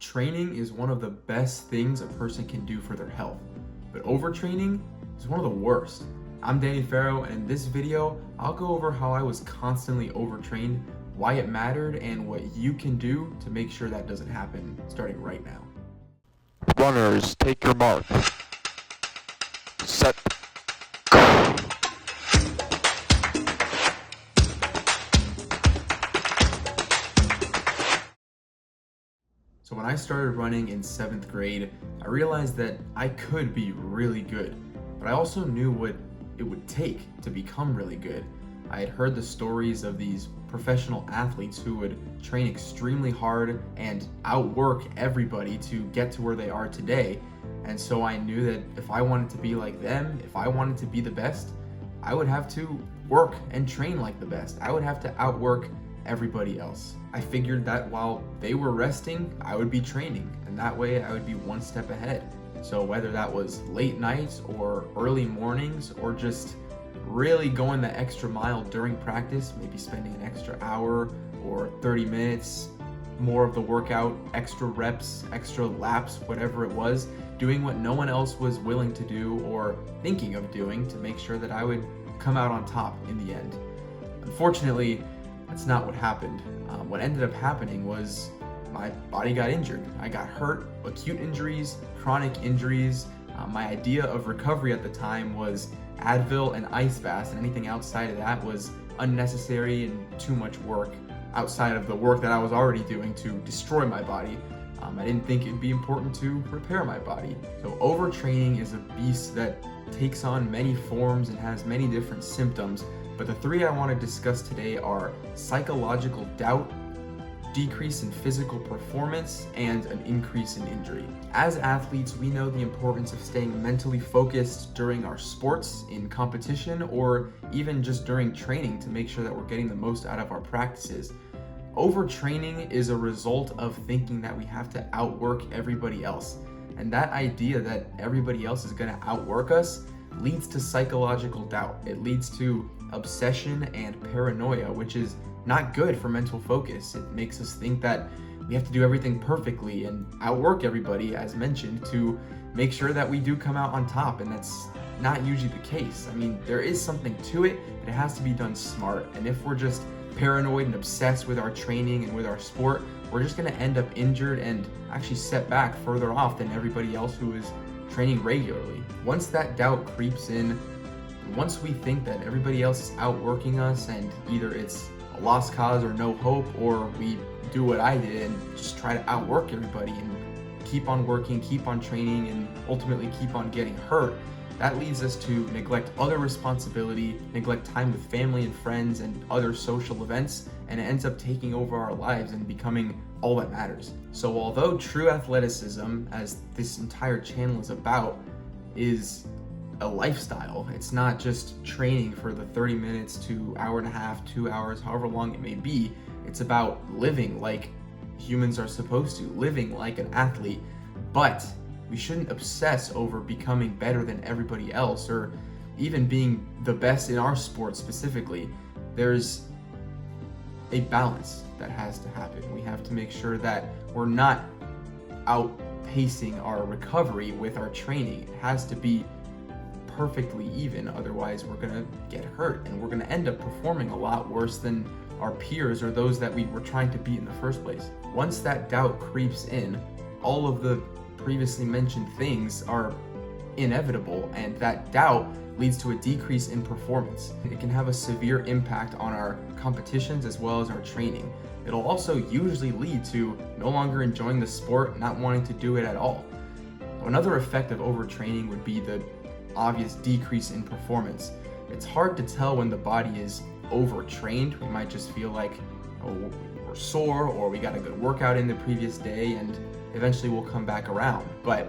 Training is one of the best things a person can do for their health, but overtraining is one of the worst. I'm Danny Farrow, and in this video, I'll go over how I was constantly overtrained, why it mattered, and what you can do to make sure that doesn't happen starting right now. Runners, take your mark. Set. Go. So when I started running in 7th grade, I realized that I could be really good, but I also knew what it would take to become really good. I had heard the stories of these professional athletes who would train extremely hard and outwork everybody to get to where they are today. And so I knew that if I wanted to be like them, if I wanted to be the best, I would have to work and train like the best. I would have to outwork everybody else. I figured that while they were resting, I would be training, and that way I would be one step ahead. So whether that was late nights or early mornings or just really going the extra mile during practice, maybe spending an extra hour or 30 minutes, more of the workout, extra reps, extra laps, whatever it was, doing what no one else was willing to do or thinking of doing to make sure that I would come out on top in the end. Unfortunately, that's not what happened. What ended up happening was my body got injured. I got hurt, acute injuries, chronic injuries. My idea of recovery at the time was Advil and ice baths, and anything outside of that was unnecessary and too much work outside of the work that I was already doing to destroy my body. I didn't think it'd be important to repair my body. So overtraining is a beast that takes on many forms and has many different symptoms, but the three I want to discuss today are psychological doubt, decrease in physical performance, and an increase in injury. As athletes, we know the importance of staying mentally focused during our sports, in competition, or even just during training to make sure that we're getting the most out of our practices. Overtraining is a result of thinking that we have to outwork everybody else. And that idea that everybody else is going to outwork us leads to psychological doubt. It leads to obsession and paranoia, which is not good for mental focus. It makes us think that we have to do everything perfectly and outwork everybody, as mentioned, to make sure that we do come out on top, and that's not usually the case. I mean, there is something to it, but it has to be done smart. And if we're just paranoid and obsessed with our training and with our sport, we're just going to end up injured and actually set back further off than everybody else who is training regularly. Once that doubt creeps in, once we think that everybody else is outworking us and either it's a lost cause or no hope, or we do what I did and just try to outwork everybody and keep on working, keep on training, and ultimately keep on getting hurt, that leads us to neglect other responsibility, neglect time with family and friends and other social events, and it ends up taking over our lives and becoming all that matters. So although true athleticism, as this entire channel is about, is a lifestyle, it's not just training for the 30 minutes to hour and a half, 2 hours, however long it may be. It's about living like humans are supposed to, living like an athlete. But we shouldn't obsess over becoming better than everybody else or even being the best in our sport specifically. There's a balance that has to happen. We have to make sure that we're not outpacing our recovery with our training. It has to be perfectly even, otherwise we're gonna get hurt and we're gonna end up performing a lot worse than our peers or those that we were trying to beat in the first place. Once that doubt creeps in, all of the previously mentioned things are inevitable, and that doubt leads to a decrease in performance. It can have a severe impact on our competitions as well as our training. It'll also usually lead to no longer enjoying the sport, not wanting to do it at all. Another effect of overtraining would be the obvious decrease in performance. It's hard to tell when the body is overtrained. We might just feel like, oh, we're sore, or we got a good workout in the previous day and eventually we'll come back around, but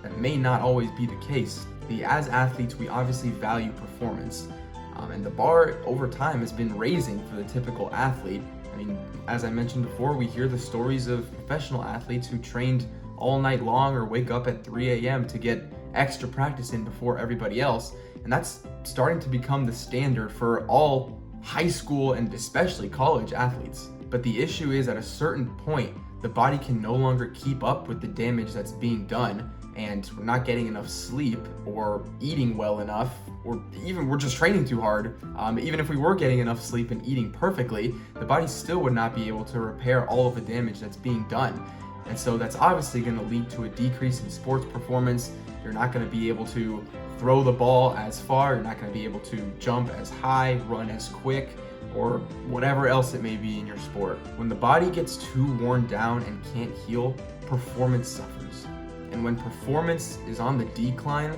that may not always be the case. As athletes, we obviously value performance, and the bar over time has been raising for the typical athlete. I mean, as I mentioned before, we hear the stories of professional athletes who trained all night long or wake up at 3 a.m. to get extra practice in before everybody else, and that's starting to become the standard for all high school and especially college athletes. But the issue is, at a certain point, the body can no longer keep up with the damage that's being done, and we're not getting enough sleep or eating well enough, or even we're just training too hard. Even if we were getting enough sleep and eating perfectly, the body still would not be able to repair all of the damage that's being done. And so that's obviously going to lead to a decrease in sports performance. You're not going to be able to throw the ball as far, you're not going to be able to jump as high, run as quick, or whatever else it may be in your sport. When the body gets too worn down and can't heal, performance suffers. And when performance is on the decline,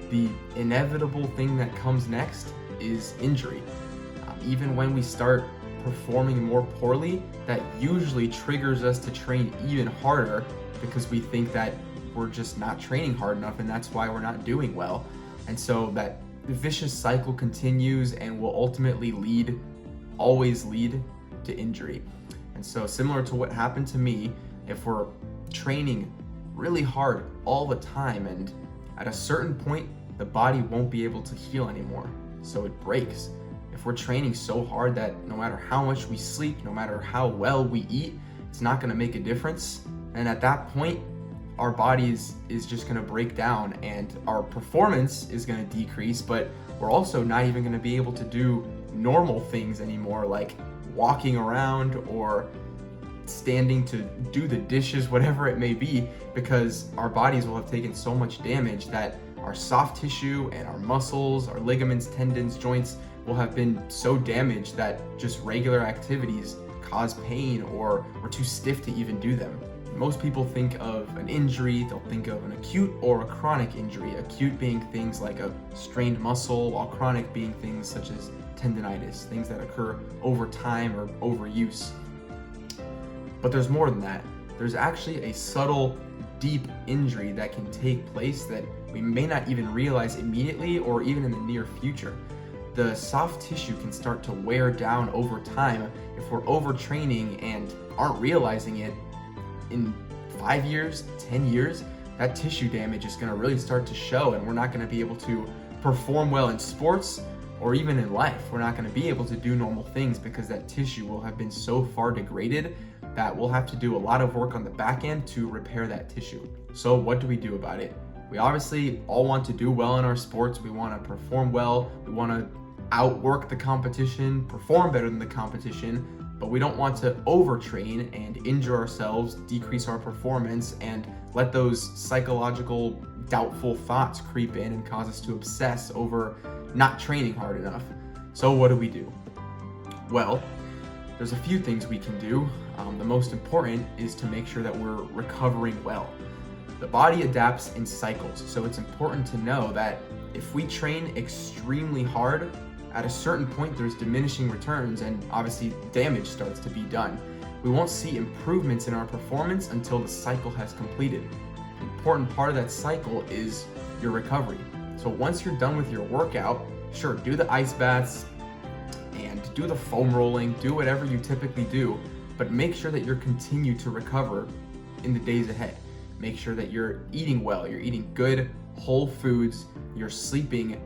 the inevitable thing that comes next is injury. Even when we start performing more poorly, that usually triggers us to train even harder because we think that we're just not training hard enough, and that's why we're not doing well. And so that vicious cycle continues and will ultimately always lead to injury. And so similar to what happened to me, if we're training really hard all the time, and at a certain point, the body won't be able to heal anymore, so it breaks. If we're training so hard that no matter how much we sleep, no matter how well we eat, it's not going to make a difference, and at that point, our body is just going to break down and our performance is going to decrease, but we're also not even going to be able to do normal things anymore, like walking around or standing to do the dishes, whatever it may be, because our bodies will have taken so much damage that our soft tissue and our muscles, our ligaments, tendons, joints will have been so damaged that just regular activities cause pain, or we're too stiff to even do them. Most people think of an injury, they'll think of an acute or a chronic injury. Acute being things like a strained muscle, while chronic being things such as tendinitis, things that occur over time or overuse. But there's more than that. There's actually a subtle, deep injury that can take place that we may not even realize immediately or even in the near future. The soft tissue can start to wear down over time if we're overtraining and aren't realizing it. In 5 years, 10 years, that tissue damage is going to really start to show, and we're not going to be able to perform well in sports or even in life. We're not going to be able to do normal things because that tissue will have been so far degraded that we'll have to do a lot of work on the back end to repair that tissue. So what do we do about it? We obviously all want to do well in our sports. We want to perform well. We want to outwork the competition, perform better than the competition, but we don't want to overtrain and injure ourselves, decrease our performance, and let those psychological doubtful thoughts creep in and cause us to obsess over not training hard enough. So what do? Well, there's a few things we can do. The most important is to make sure that we're recovering well. The body adapts in cycles, so it's important to know that if we train extremely hard, at a certain point there's diminishing returns and obviously damage starts to be done. We won't see improvements in our performance until the cycle has completed. An important part of that cycle is your recovery. So once you're done with your workout, sure, do the ice baths and do the foam rolling, do whatever you typically do, but make sure that you're continue to recover in the days ahead. Make sure that you're eating well, you're eating good, whole foods, you're sleeping,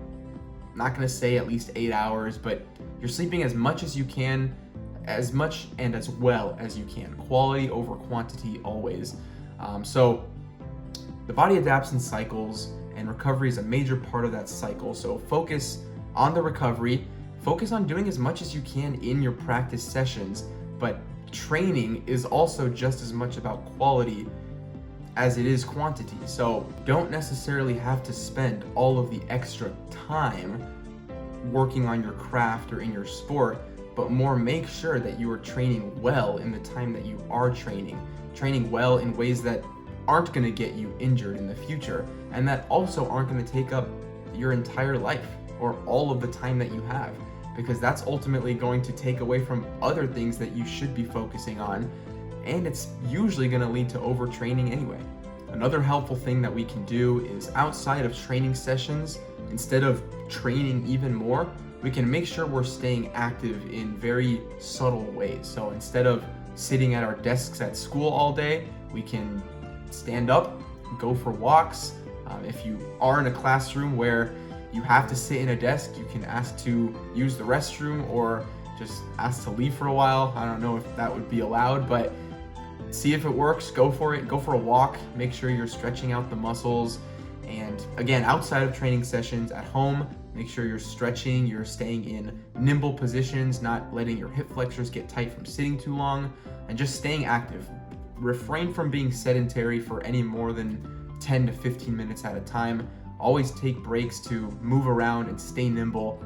I'm not gonna say at least 8 hours, but you're sleeping as much as you can, as much and as well as you can. Quality over quantity always. So the body adapts in cycles, and recovery is a major part of that cycle. So focus on the recovery, focus on doing as much as you can in your practice sessions, but training is also just as much about quality as it is quantity. So don't necessarily have to spend all of the extra time working on your craft or in your sport, but more make sure that you are training well in the time that you are training well in ways that aren't going to get you injured in the future, and that also aren't going to take up your entire life or all of the time that you have, because that's ultimately going to take away from other things that you should be focusing on, and it's usually going to lead to overtraining anyway. Another helpful thing that we can do is outside of training sessions, instead of training even more, we can make sure we're staying active in very subtle ways. So instead of sitting at our desks at school all day, we can stand up, go for walks. If you are in a classroom where you have to sit in a desk, you can ask to use the restroom or just ask to leave for a while. I don't know if that would be allowed, but see if it works, go for it, go for a walk, make sure you're stretching out the muscles. And again, outside of training sessions at home, make sure you're stretching, you're staying in nimble positions, not letting your hip flexors get tight from sitting too long, and just staying active. Refrain from being sedentary for any more than 10 to 15 minutes at a time. Always take breaks to move around and stay nimble.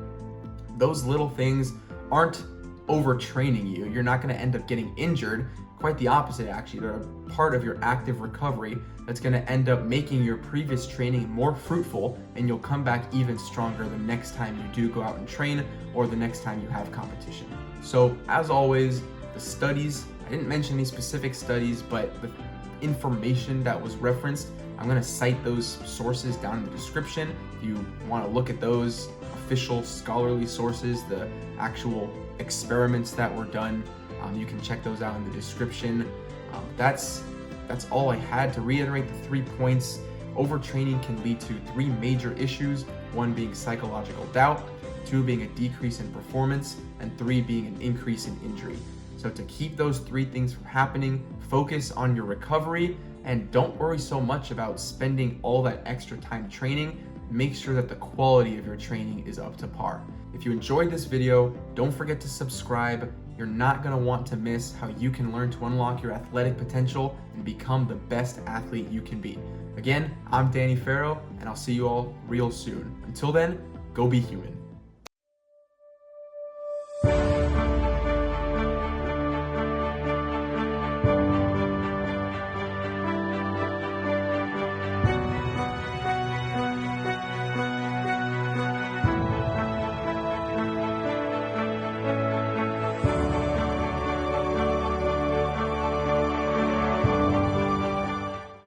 Those little things aren't overtraining you. You're not going to end up getting injured. Quite the opposite, actually. They're a part of your active recovery that's going to end up making your previous training more fruitful, and you'll come back even stronger the next time you do go out and train or the next time you have competition. So, as always, the studies, I didn't mention any specific studies, but the information that was referenced, I'm going to cite those sources down in the description. If you want to look at those official scholarly sources, the actual experiments that were done, you can check those out in the description. That's all I had. To reiterate the 3 points: overtraining can lead to 3 major issues, 1 being psychological doubt, 2 being a decrease in performance, and 3 being an increase in injury. So to keep those 3 things from happening, focus on your recovery and don't worry so much about spending all that extra time training. Make sure that the quality of your training is up to par. If you enjoyed this video, don't forget to subscribe. You're not going to want to miss how you can learn to unlock your athletic potential and become the best athlete you can be. Again, I'm Danny Farrow, and I'll see you all real soon. Until then, go be human.